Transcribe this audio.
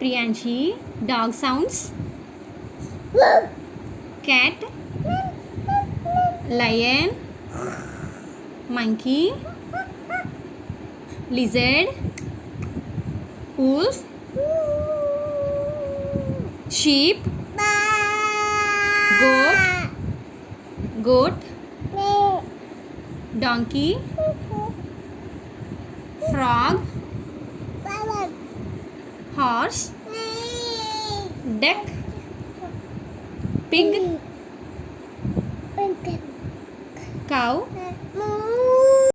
Priyanshi. Dog sounds. Cat. Lion. Monkey. Lizard. Wolf. Sheep. Goat. Donkey. Frog. Horse. Duck. Pig. Cow.